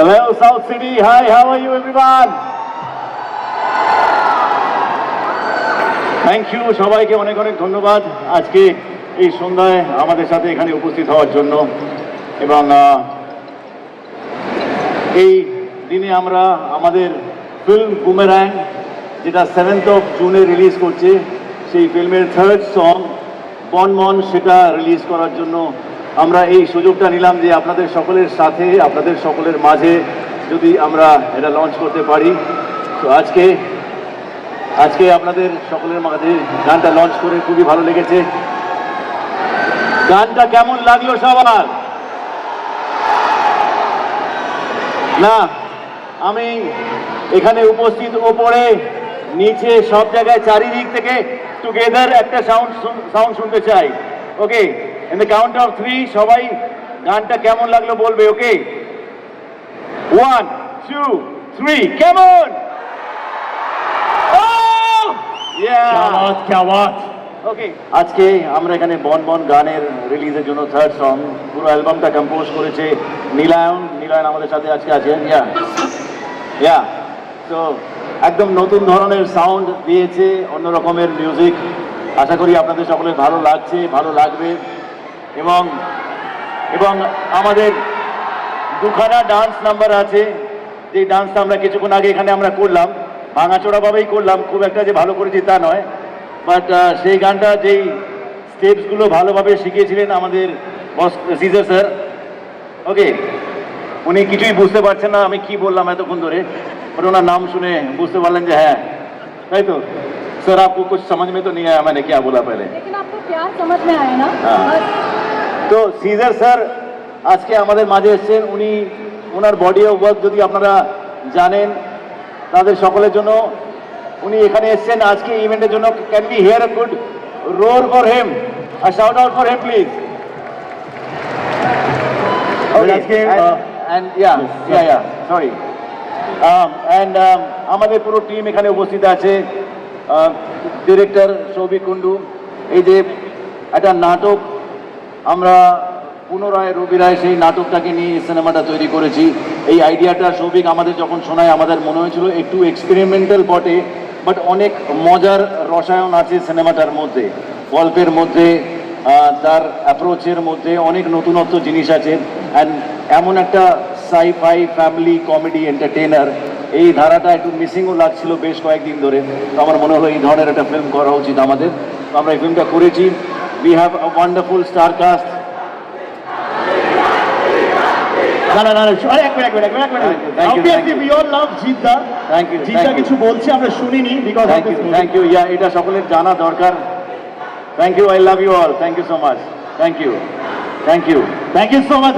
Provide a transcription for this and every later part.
Hello, South City. Hi, how are you, everyone? Thank you সবাইকে অনেক অনেক ধন্যবাদ আজকে এই সন্ধ্যায় আমাদের সাথে এখানে উপস্থিত হওয়ার জন্য এবং এই দিনে আমরা আমাদের ফিল্ম বুমেরাং যেটা 7th of June রিলিজ করছে সেই ফিল্মের থার্ড সং বনমন সেটা রিলিজ করার জন্য আমরা এই সুযোগটা নিলাম যে আপনাদের সকলের সাথে আপনাদের সকলের মাঝে যদি আমরা এটা লঞ্চ করতে পারি। তো আজকে আপনাদের সকলের মাঝে গানটা লঞ্চ করে খুবই ভালো লেগেছে। গানটা কেমন লাগলো সবার? না আমি এখানে উপস্থিত ওপরে নিচে সব জায়গায় চারিদিক থেকে টুগেদার একটা সাউন্ড শুনতে চাই। ওকে, ইন দ্য কাউন্ট অফ 3 সবাই গানটা কেমন লাগলো বলবে। ওকে, 1 2 3 কেমন? ওকে, আজকে আমরা এখানে বন গানের রিলিজের জন্য থার্ড সং পুরো অ্যালবামটা কম্পোজ করেছে নীলায়ন আমাদের সাথে আজকে আছেন। ইয়া তো একদম নতুন ধরনের সাউন্ড দিয়েছে, অন্য রকমের মিউজিক। আশা করি আপনাদের সকলের ভালো লাগছে, ভালো লাগবে। এবং আমাদের দুখানা ডান্স নাম্বার আছে, যে ডান্সটা আমরা কিছুক্ষণ আগে এখানে আমরা করলাম, ভাঙাচোড়াভাবেই করলাম, খুব একটা যে ভালো করেছি তা নয়, বাট সেই গানটা যেই স্টেপসগুলো ভালোভাবে শিখিয়েছিলেন আমাদের বস সিজার স্যার। ওকে, উনি কিছুই বুঝতে পারছেন না আমি কি বললাম এতক্ষণ ধরে, বাট ওনার নাম শুনে বুঝতে পারলেন যে হ্যাঁ তাই তো। স্যার আপকো কুছ সমঝ মে তো नहीं आया मैंने क्या बोला पहले, लेकिन आपको प्यार समझ में आया ना। তো সিজার স্যার আজকে আমাদের মাঝে এসেছেন। উনি ওনার বডি অফ ওয়ার্ক যদি আপনারা জানেন তাদের সকলের জন্য উনি এখানে এসেছেন আজকে ইভেন্টের জন্য। Can be hear a good roar for him, a shout out for him please. Sorry and আমাদের পুরো টিম এখানে উপস্থিত আছে। ডিরেক্টর সৌভিক কুন্ডু, এই যে একটা নাটক আমরা পুনরায় রবি রায় সেই নাটকটাকে নিয়ে এই সিনেমাটা তৈরি করেছি। এই আইডিয়াটা সৌভিক আমাদের যখন শোনায় আমাদের মনে হয়েছিল একটু এক্সপেরিমেন্টাল বটে, বাট অনেক মজার রসায়ন আছে সিনেমাটার মধ্যে, গল্পের মধ্যে, তার অ্যাপ্রোচের মধ্যে অনেক নতুনত্ব জিনিস আছে। অ্যান্ড এমন একটা সাই-ফাই ফ্যামিলি কমেডি এন্টারটেইনার, এই ধারাটা একটু মিসিংও লাগছিল বেশ কয়েকদিন ধরে। তো আমার মনে হলো এই ধরনের একটা ফিল্ম করা উচিত আমাদের। তো আমরা এই ফিল্মটা করেছি। We have a wonderful star caste. কিছু বলছি আমরা শুনিনি, থ্যাংক ইউ। ইয়া এটা সকলের জানা দরকার। Thank you, I love you all, thank you so much, thank you so much.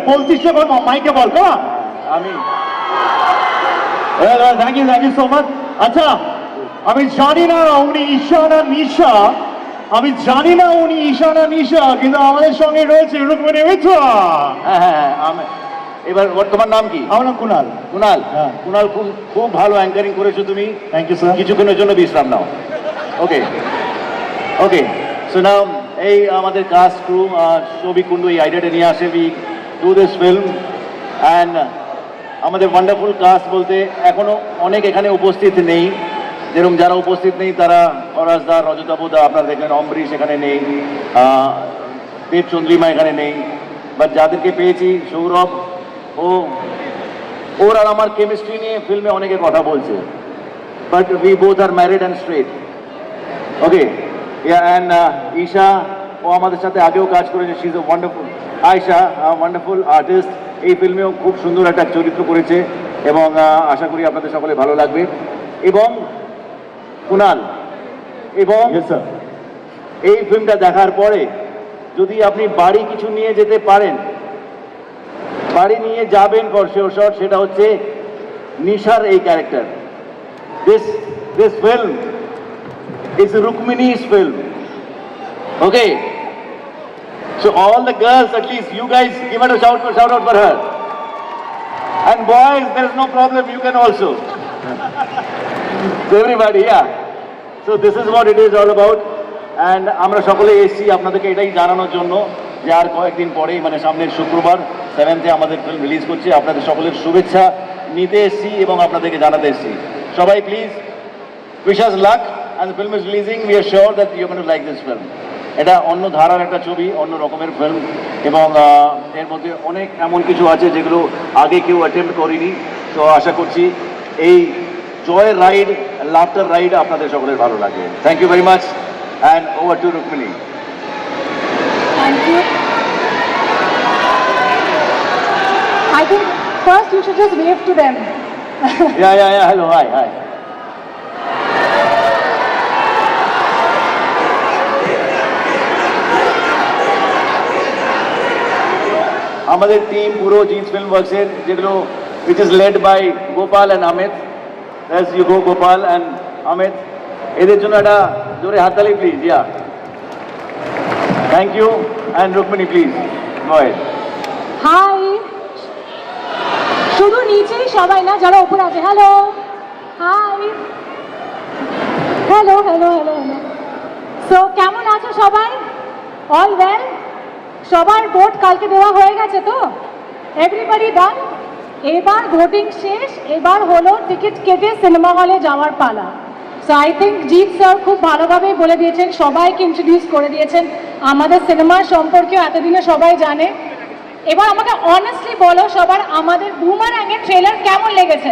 বলছিস মাইকে বল আমি থ্যাংক ইউ সো মাচ। আচ্ছা, আমি জানি না উনি ঈশা না নিশা, কিন্তু আমাদের সঙ্গে রয়েছে রুকমিনী মিত্রা। হ্যাঁ, এবার তোমার নাম কি? আমার নাম কুনাল। কুনাল খুব ভালো অ্যাঙ্কারিং করেছো তুমি। Thank you sir. কিছুক্ষণের জন্য বিশ্রাম নাও। ওকে সো নাও এই আমাদের কাস্ট ক্রু, সৌভিক কুন্ডু এই আইডিয়াটা নিয়ে আসে। We do this film and আমাদের ওয়ান্ডারফুল কাস্ট বলতে এখনো অনেক এখানে উপস্থিত নেই। যেরকম যারা উপস্থিত নেই তারা অরাজদা, রজতাবুদা আপনারা দেখলেন, অম্বরীশ এখানে নেই, দেব চন্দ্রিমা এখানে নেই। বাট যাদেরকে পেয়েছি, সৌরভ, ওর আর আমার কেমিস্ট্রি নিয়ে ফিল্মে অনেকে কথা বলছে, but we both are married and straight. Okay, and Isha, ও আমাদের সাথে আগেও কাজ করেছে। She is a wonderful, Ayesha wonderful artist. এই ফিল্মেও খুব সুন্দর একটা চরিত্র করেছে এবং আশা করি আপনাদের সকলে ভালো লাগবে। এবং কুনাল, এবং এই ফিল্মটা দেখার পরে যদি আপনি বাড়ি কিছু নিয়ে যেতে পারেন, বাড়ি নিয়ে যাবেন ফর শিওর শট, সেটা হচ্ছে নিশার এই character. This film is Rukmini's film. Okay, so all the girls, at least you guys give it a shout out for her, and boys there is no problem, you can also. So everybody, yeah, so this is what it is all about. And আমরা সকলে এসেছি আপনাদেরকে এটাই জানানোর জন্য যে আর কয়েকদিন পরেই মানে সামনের শুক্রবার 7th আমাদের ফিল্ম রিলিজ করছি। আপনাদের সকলের শুভেচ্ছা নিতে এসেছি এবং আপনাদেরকে জানাতে এসেছি। সবাই please wish us luck, and the film is releasing. We are sure that you going to like this film. এটা অন্য ধারার একটা ছবি, অন্য রকমের ফিল্ম, এবং এর মধ্যে অনেক এমন কিছু আছে যেগুলো আগে কেউ অ্যাটেম্প্ট করেনি। তো আশা করছি এই জয় রাইড, লাফটার রাইড আপনাদের সকলের ভালো লাগবে। Thank you very much, and over to Rukmini. Thank you. I think first you should just wave to them. Yeah, hello, hi. আমাদের টিম পুরো জিন্স ফিল্ম ওয়ার্কসের, যেগুলো which is led by Gopal and Amit. As you go, Gopal and Amit. এদের জন্য একটা জোরে হাততালি please. Yeah, thank you. And Rukmini please go ahead. Hi, শুধু নিচেই সবাই না, যারা উপরে আছে। Hello, high, hello. সো কেমন আছো সবাই? All well? সবার ভোট কালকে দেওয়া হয়ে গেছে তো? এভরিবডি ডান? এবার ভোটিং শেষ, এবার হলো টিকিট কেটে সিনেমা হলে যাওয়ার পালা। So I think Jeet sir খুব ভালোভাবে বলে দিয়েছেন, সবাইকে ইন্ট্রোডিউস করে দিয়েছেন আমাদের সিনেমার সম্পর্কেও এতদিনে সবাই জানে। এবার আমাকে অনেস্টলি বলো সবার, আমাদের বুমারাংয়ের ট্রেলার কেমন লেগেছে?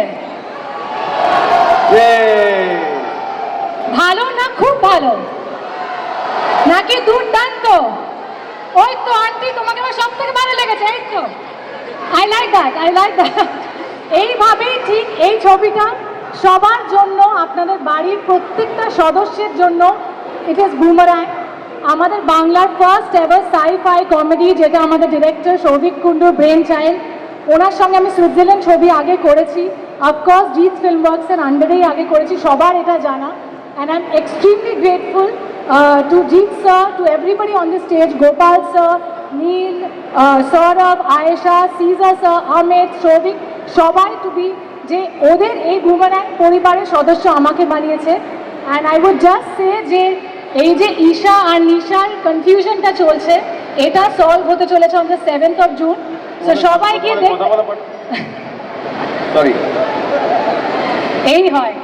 ভালো না খুব ভালো নাকি দুর্দান্ত? ওই তো আন্টি, তোমাকে আমার সব থেকে ভালো লেগেছে। এই তো, আই লাইক দ্যাট। এইভাবেই ঠিক এই ছবিটা সবার জন্য, আপনাদের বাড়ির প্রত্যেকটা সদস্যের জন্য। ইট ইজ বুমারাং, আমাদের বাংলার ফার্স্ট এভার সাই-ফাই কমেডি, যেটা আমাদের ডিরেক্টর সৌভিক কুণ্ডুর ব্রেন চাইল্ড। ওনার সঙ্গে আমি সুইজারল্যান্ড ছবি আগে করেছি, অফকোর্স জিৎ ফিল্ম ওয়ার্কসের আন্ডারেই আগে করেছি, সবার এটা জানা। And I am extremely grateful to Jeet sir, to everybody on the stage, Gopal sir, Neil, Saurabh, Ayesha, Caesar sir, Amit, Shovik, সবাই to be যে ওদের এই বুমারাং পরিবারের সদস্য আমাকে বানিয়েছে। অ্যান্ড আই উড জাস্ট সে যে এই যে ঈশা আর নিশার কনফিউশনটা চলছে, এটা সলভ হতে চলেছে on the 7th of June। তো সবাইকে সরি, এই হয়,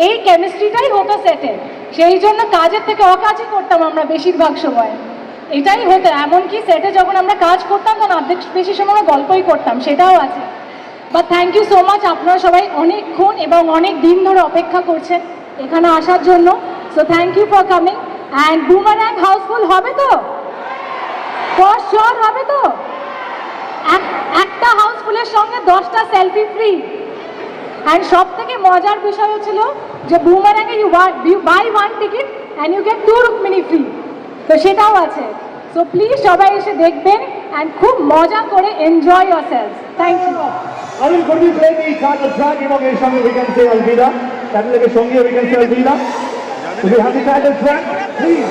এই কেমিস্ট্রিটাই হতো সেটে। সেই জন্য কাজের থেকে অকাজই করতাম আমরা বেশিরভাগ সময়, এটাই হতো। এমনকি সেটে যখন আমরা কাজ করতাম তখন অর্ধেক বেশি সময় আমরা গল্পই করতাম, সেটাও আছে। But thank you so much, আপনারা সবাই অনেকক্ষণ এবং অনেক দিন ধরে অপেক্ষা করছেন এখানে আসার জন্য। So thank you for coming. And Boomerang housefull হবে তো? ফর শিওর হবে তো? একটা হাউসফুলের সঙ্গে 10টা সেলফি ফ্রি। অ্যান্ড সব থেকে মজার বিষয় হচ্ছিল যে বুমারাংয়ে you buy 1 ticket and you get 2 Rukmini free, তো সেটাও আছে। সো প্লিজ সবাই এসে দেখবেন অ্যান্ড খুব মজা করে enjoy yourselves. Thank you. I will going to play the title track এবং এর সঙ্গে we can say Alvida, টাইটেলের সঙ্গে we can say Alvida. Do we have the title track, please?